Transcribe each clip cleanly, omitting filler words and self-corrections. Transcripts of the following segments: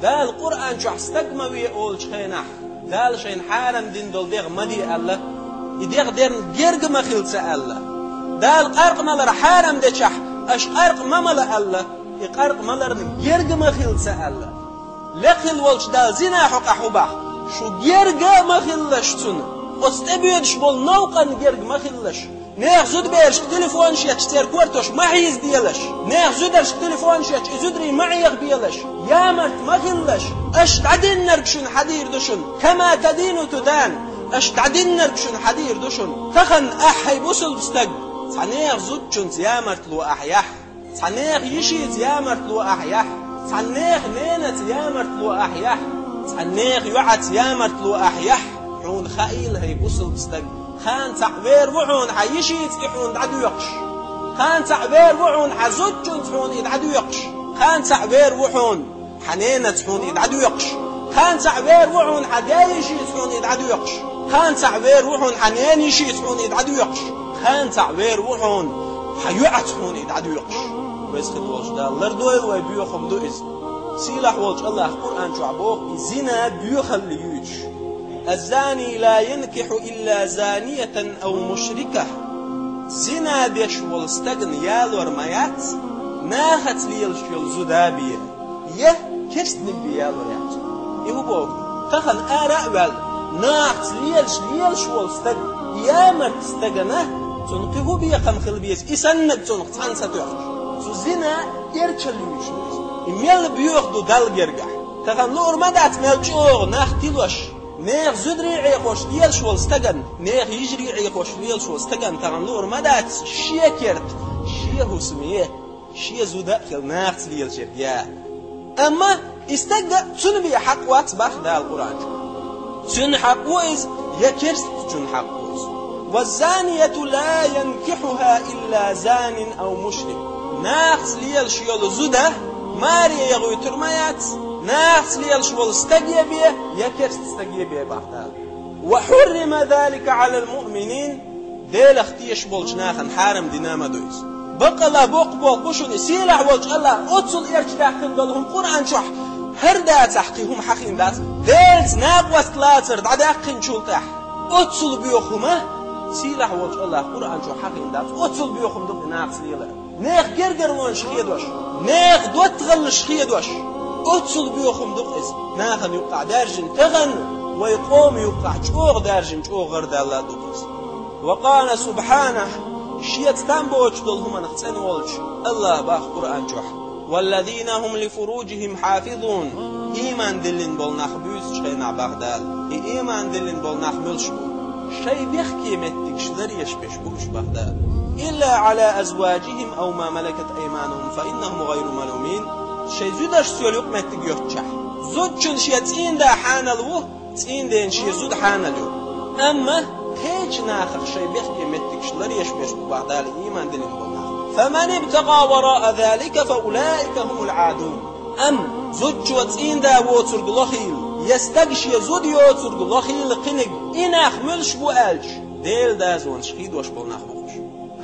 دا القرآن شو استقموي أول شينح دال شين حارم دين دول ديغ مدي الله يديغ ديرن جرق مخيلس الله دال قرق ملر حارم دي شح اش قرق ممل الله يقرق ملر جرق مخيلس الله لخل والش دال زنا حق حبا شو جرق مخيلش تون استبيدش بول نوقن جرق مخيلش نيخ زود بيرش تليفون شيتش تيركورتوش ما حيز ديالش نيخ زودرش تليفون شيتش زودري معيغ بيالش يا مرت مخيلش اش تعدين نركشن حدير دوشن كما تدين تدان اش تعدين نركشن حدير دوشن تخن احي بوصل بستق صنيخ زودشن يا مرت لو احيح صنيخ يشيت يا مرت لو احيح صنيخ نينت يا مرت لو احيح صنيخ يعت يا مرت لو احيح حون خايل هي بوصل بستق خان تعبير وحون حيشيت يحون عدو يقش خان تعبير وحون حزوجن تحون يدعدو يقش خان تعبير وحون حنينة تحون يدعدو يقش خان تعبير وحون حدايشي تحون يدعدو يقش خان تعبير وحون حنينيشي تحون يدعدو يقش خان تعبير وحون حيوعت تحون يدعدو يقش ويسخد وجدا لردوي ويبيوخم دوئز سيلاح وجه الله القرآن شعبوه زنا بيوخل ليوج الزاني لا ينكح إلا زانية أو مشركة زنا بيش والستغن يالور ميات ناخت ليلش يلزدابية يه كرسن بيالور يات يهو بوك تخن آراء وال ناخت ليلش والستغن يامر تستغنه تنقه بيقم خلبيت إسنك تنق تنسى تيخش زنا يرچل يوش إميال بيوخدو دال جرگح تخن لور مدات ملچوغ ناخت ليلوش نيخ زدري عيقوش ليل شو استجن نيخ يجري عيقوش ليل شو استجن تغنور مدات شيا كرت شيا هسميه شيا زودا خلناخ ليل شبيا أما استجا تنبي حق واتبخ دا القرآن تن حق وإز يكرت تن حق وإز والزانية لا ينكحها إلا زان أو مشرك ناخ ليل شيا زودا ماري يغوي ترميات ناس ليلش والستجيا بيه يكرس تستجيا بيه بعدها وحرم ذلك على المؤمنين ديل اختيش بولش ناخن حارم ديناما دويس بقلا بوق بوشون سيلع وجه الله اتصل ارش داخل دولهم قرآن شح هردا تحقيهم حقين دات ديلت ناقوة تلاتر داقين شلتح اتصل بيوخما سيلع وجه الله قرآن شح حقين دات اتصل بيوخم دق ناقص ليلة نيخ جرجر وان شخيدوش نيخ دوت غل شخيدوش أتصل بيوخم دقيس ناخن يوقع دارجن تغن ويقوم يوقع شوغ دارجن شوغ غرد الله دقيس وقال سبحانه شيت تنبوش دلهم نختن والش الله باخ قرآن جوح والذين هم لفروجهم حافظون إيمان دلين بول نخبوز شينا بغدال إيمان دلين بول نخملش بول شي بيخكي متك شدريش بيشبوش بغدال إلا على أزواجهم أو ما ملكت أيمانهم فإنهم غير ملومين شيء زودش سيوليق متك يوتشح زودشن شيء تين دا حانلوه تين دين شيء زود حانلو أما هيج ناخر شيء بيحكي متك شلريش بيشبو بعد الإيمان دلين بول فمن ابتغى وراء ذلك فأولئك هم العادون أم زودش وتين دا ووتر قلوخيل يستقشي زود يوتر قلوخيل قنق إناخ ملش بو ألش ديل دا زون شخيد وش بول ناخبوش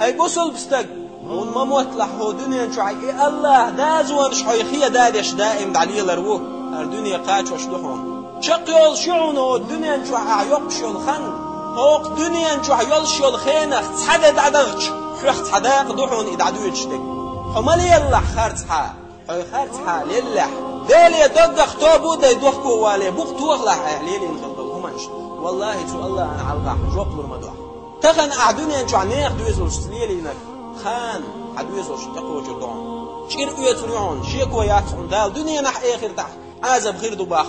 هاي بوصل بستق ون ما موتلح هو دنيا شعي الله دازوان شحيخية دادش دائم دعلي لروه الدنيا قاش وشدحون شقيول شعونه الدنيا شعي يقشل خن هوق دنيا شعي يلشل خينخ تحدد دعدغش حخت حداق دحون إدعدو يجتك حمال يلح خارتحا حي خارتحا للح ديلي يدقخ توبو دا يدوخكو والي بوق توخلح ليلي نخلطل همانش والله تو الله أنا علقاح جوقلور مدوح تخن أعدنيا شعي نيخ دويزل شتليلي نك خان حدويزوش تقوى جردون شير اوية تريعون شيكو ياتعون دال دنيا نح اخر تحت عازب غير دباخ